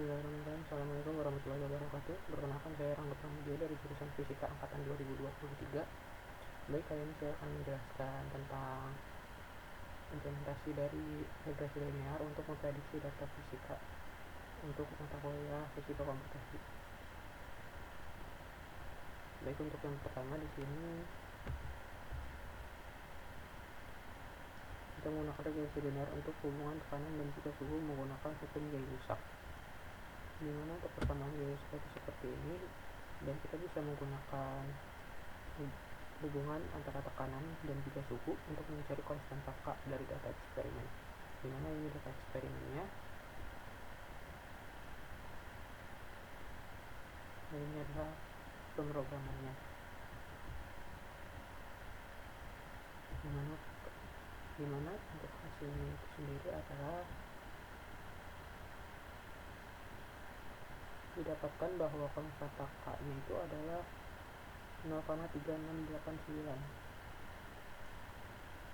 Bismillahirrahmanirrahim. Assalamualaikum warahmatullahi wabarakatuh. Perkenalkan, saya Rangga Pramudia dari jurusan Fisika Angkatan 2023. Baik, kali ini saya akan menjelaskan tentang implementasi dari regresi linear untuk memprediksi data fisika untuk mata kuliah fisika komputasi. Baik, untuk yang pertama di sini kita menggunakan regresi linear untuk hubungan tekanan dan juga suhu menggunakan hukum Gay-Lussac, di mana untuk persamaan Gay-Lussac itu seperti ini, dan kita bisa menggunakan hubungan antara tekanan dan juga suhu untuk mencari konstanta K dari data eksperimen, di mana ini data eksperimennya, dan ini adalah pemrogramannya, di mana untuk hasilnya itu sendiri adalah didapatkan bahwa konstanta K nya itu adalah 0,3689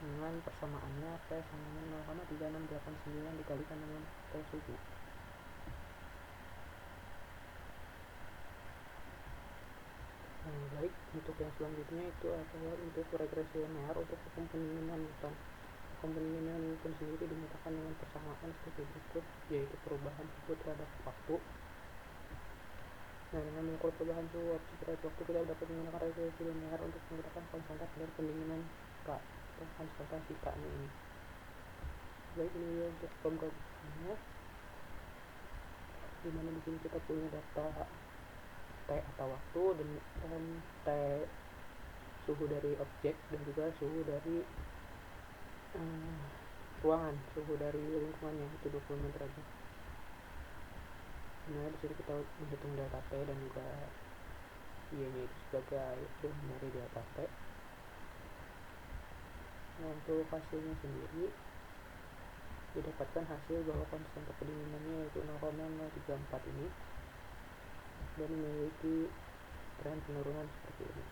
dengan persamaannya P sama dengan 0,3689 dikalikan dengan T suhu. Baik, untuk yang selanjutnya itu adalah untuk regresi linear untuk hukum pendinginan Newton. Hukum pendinginan Newton sendiri dinyatakan dengan persamaan seperti berikut, yaitu perubahan suhu terhadap waktu. Nah, dengan mengukur perubahan suhu terhadap waktu, kita dapat menggunakan regresi linear untuk menggunakan konstanta kadar pendinginan K atau konstanta si K ini. Baik, ini untuk pemrogramannya, dimana di sini kita punya data T atau waktu dan T suhu dari objek dan juga suhu dari ruangan, suhu dari lingkungannya itu 26 derajat. Nah, di sini kita menghitung delta T dan juga Y-nya itu sebagai dari delta T. Nah, untuk hasilnya sendiri didapatkan hasil bahwa konstanta pendinginannya yaitu 0,034 ini dan memiliki tren penurunan seperti ini.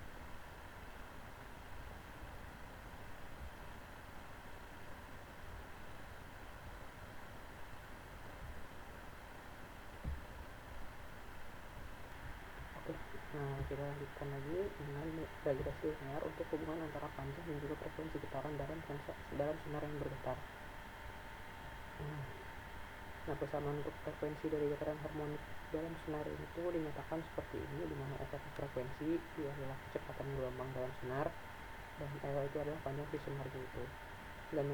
Nah, kita lanjutkan lagi dengan regresi linear untuk hubungan antara panjang dan juga frekuensi getaran dalam sinar yang bergetar. Nah, persamaan untuk frekuensi dari getaran harmonik dalam sinar itu dinyatakan seperti ini, di mana F frekuensi itu adalah kecepatan gelombang dalam sinar dan L itu adalah panjang si sinarnya itu. Dan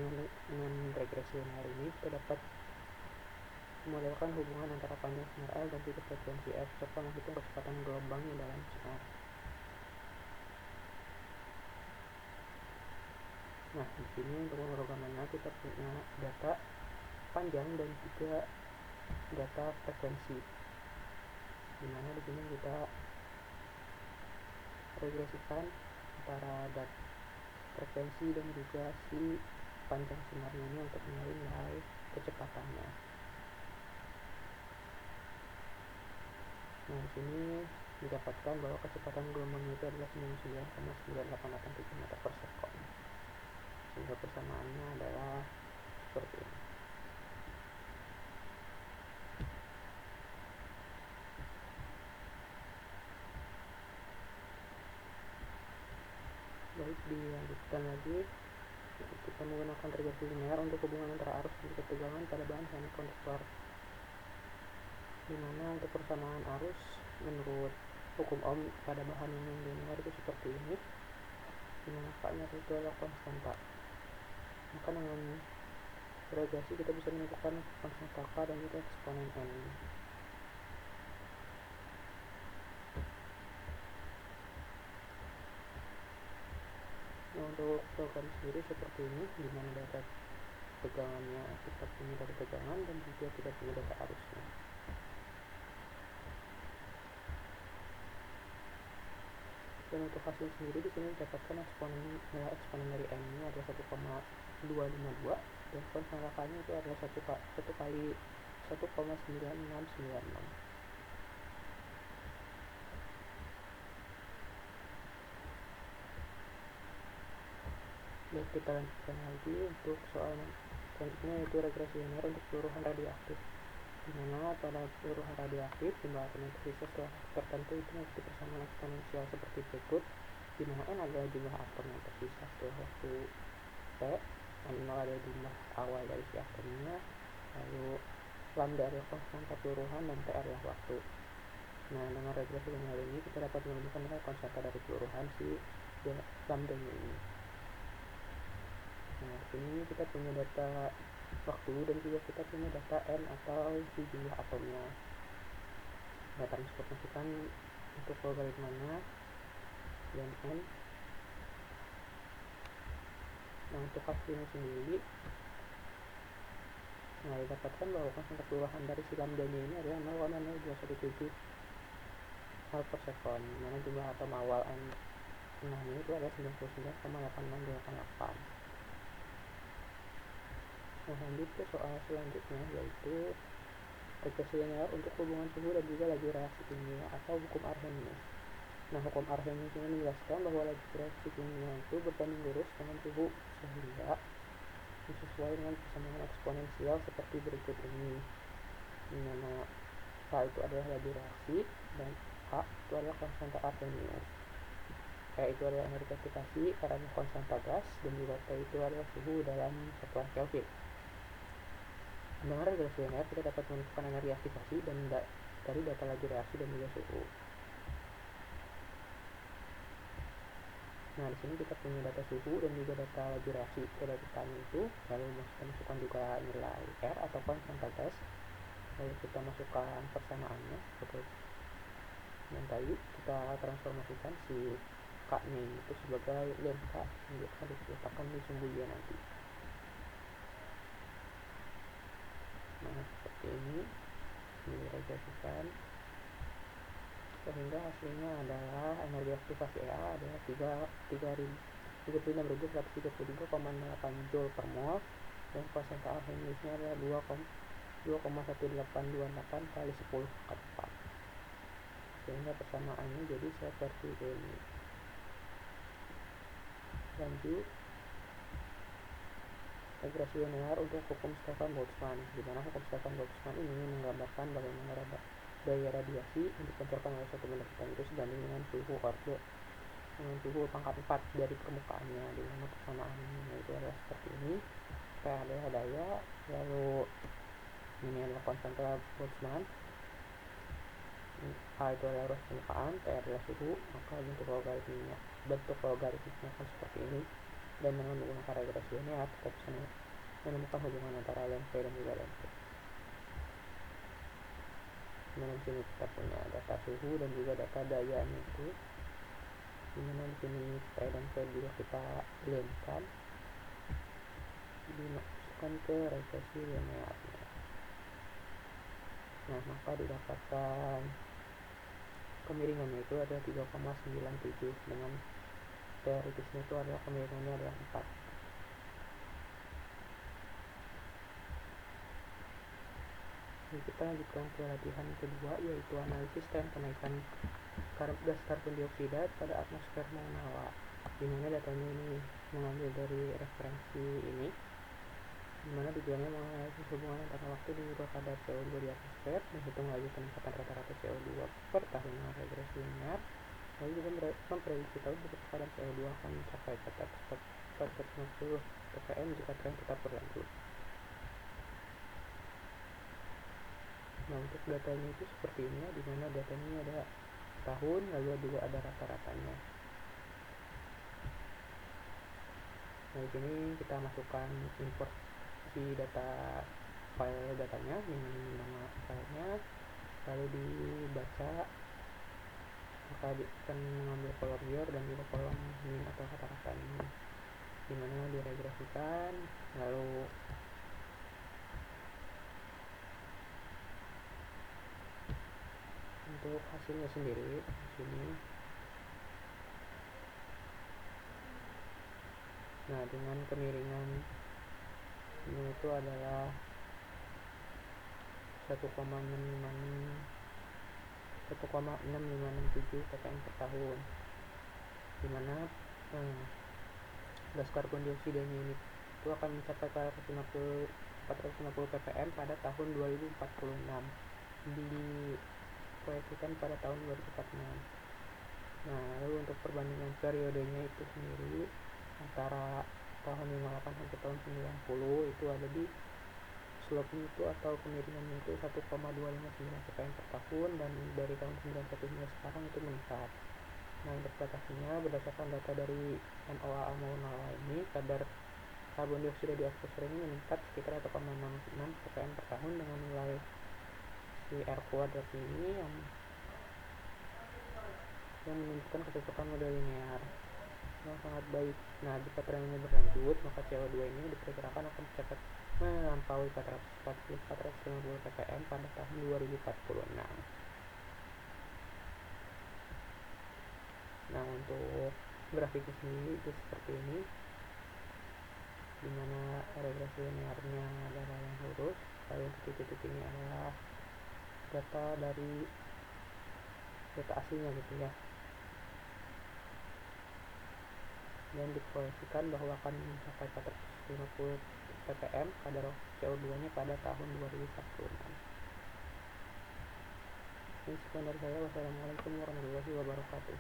dengan regresi linear ini kita dapat memodelkan hubungan antara panjang sinar L dan juga frekuensi F serta menghitung kecepatan gelombangnya dalam sinar. Nah, di sini untuk pemrogramannya kita punya data panjang dan juga data frekuensi, di mana di sini kita regresikan antara data frekuensi dan juga si panjang sinarnya ini untuk menilai kecepatannya. Nah, di sini didapatkan bahwa kecepatan gelombangnya itu adalah 99,9883 meter per sekon, sehingga persamaannya adalah seperti ini. Baik, dilanjutkan lagi, kita menggunakan regresi linear untuk hubungan antara arus dan ketegangan pada bahan semikonduktor, di mana untuk persamaan arus menurut hukum Ohm pada bahan yang non-linear itu seperti ini, di mana K-nya itu adalah konstanta. Maka dengan regresi kita bisa menentukan konstanta K dan juga eksponen N. Nah, untuk program sendiri seperti ini, di mana data tegangannya kita punya data tegangan dan juga kita punya data arusnya. Dan untuk hasil sendiri di sini didapatkan eksponen dari N ini adalah 1,252 dan konstanta K-nya itu adalah 1,9696. Baik, kita lanjutkan lagi untuk soal selanjutnya, yaitu regresi linear untuk peluruhan radioaktif, dimana pada peluru radioaktif jumlah atom yang tersisa setelah tertentu itu mengikuti persamaan eksponensial seperti berikut, dimana n adalah jumlah atom yang tersisa setelah waktu t, n0 adalah jumlah awal dari si atomnya, lalu lambda adalah konstanta peluruhan dan t adalah waktu. Nah, dengan regresi linear ini kita dapat menemukan nilai konstanta dari peluruhan si lambda ini. Nah, di sini kita punya data waktu dan juga kita punya data n atau si jumlah atomnya. Nah, transformasikan untuk logaritmanya dan n. Nah, untuk hasilnya sendiri, nah didapatkan bahwa konstanta peluruhan dari si lambdanya ini adalah 0,0217 mol per sekon, dimana jumlah atom awal n6 itu adalah 99,86688. Nah, lanjut ke soal selanjutnya, yaitu regresi linear untuk hubungan suhu dan juga laju reaksi kimia atau hukum Arrhenius. Nah, hukum Arrhenius ini menjelaskan bahwa laju reaksi kimia itu berbanding lurus dengan suhu sehingga sesuai dengan persamaan eksponensial seperti berikut ini, dimana K itu adalah laju reaksi dan A itu adalah konstanta Arrhenius. E itu adalah energi aplikasi karena konstanta gas, dan juga T itu adalah suhu dalam satuan Kelvin. Dengan regresi linear kita dapat menentukan energi aktivasi dan dari data laju reaksi dan juga suhu. Nah, di sini kita punya data suhu dan juga data laju reaksi pada datanya itu, lalu kita masukkan juga nilai R atau konstanta gas, lalu kita masukkan persamaannya seperti yang tadi, kita transformasikan si K nya itu sebagai ln K yang akan diletakkan di sumbunya nanti. Nah, seperti ini diregresikan sehingga hasilnya adalah energi aktivasi EA adalah 36.133,8 Joule per mol, dan konstanta Arrheniusnya adalah 2,1828 kali 10 ke 4, sehingga persamaannya jadi seperti ini. Lanjut, regresi linear untuk hukum Stefan-Boltzmann, di mana hukum Stefan-Boltzmann ini menggambarkan bagaimana daya radiasi yang dipancarkan oleh suatu benda hitam itu sebanding dengan suhu pangkat 4 dari permukaannya, di mana persamaannya itu adalah seperti ini. P adalah daya, lalu ini adalah konstanta Boltzmann, A itu adalah ruas permukaan, T adalah suhu, maka bentuk logaritmnya akan seperti ini. Dan dengan menggunakan regresi linear kita bisa menemukan hubungan antara ln P dan juga ln P. Dimana di sini kita punya data suhu dan juga data dayanya itu, dimana di sini P dan P juga kita lenskan, dimasukkan ke regresi linearnya. Nah, maka didapatkan kemiringannya itu adalah 3,97 dengan teoritisnya itu adalah kemiringannya adalah 4. Jadi kita lanjutkan ke latihan kedua, yaitu analisis tren kenaikan gas karbon dioksida pada atmosfer Mauna, dimana datanya ini mengambil dari referensi ini, dimana tujuannya menganalisis hubungan antara waktu dan juga kadar CO2 di atmosfer, menghitung laju peningkatan rata-rata CO2 per tahun dengan regresi linear, lalu juga memprediksi tahun berapa kadar CO2 akan mencapai 450 ppm jika tren tetap berlanjut. Nah, untuk datanya itu seperti ini, dimana datanya ada tahun, lalu juga ada rata-ratanya. Nah, di sini kita masukkan import si file datanya dengan nama filenya, lalu dibaca, maka akan mengambil kolom year dan juga kolom min atau rata-rata ini, dimana diregresikan, lalu untuk hasilnya sendiri di sini. Nah, dengan kemiringan ini itu adalah 1,6567 ppm per tahun, dimana gas karbon dioksida ini itu akan mencapai 450 450 ppm pada tahun 2046, diproyeksikan pada tahun 2046. Nah, lalu untuk perbandingan periodenya itu sendiri antara tahun 58 sampai tahun 90 itu ada di slope-nya itu atau kemiringannya itu 1,259 ppm per tahun, dan dari tahun 91 hingga sekarang itu meningkat. Nah, interpretasinya berdasarkan data dari NOAA maupun NOAA ini, kadar karbon dioksida di atmosfer ini meningkat sekitar 1,66 ppm per tahun dengan nilai si R kuadrat ini yang menunjukkan kecocokan model linear yang sangat baik. Nah, jika tren ini berlanjut, maka CO2 ini diperkirakan akan mencapai melampaui 450 ppm pada tahun 2046. Nah, untuk grafiknya sendiri itu seperti ini, dimana regresi linearnya adalah yang lurus, lalu titik-titik ini adalah data aslinya gitu ya, dan diproyeksikan bahwa akan mencapai 450 ppm kadar CO2 nya pada tahun 2046. Sekian dari saya. Wassalamualaikum warahmatullahi wabarakatuh.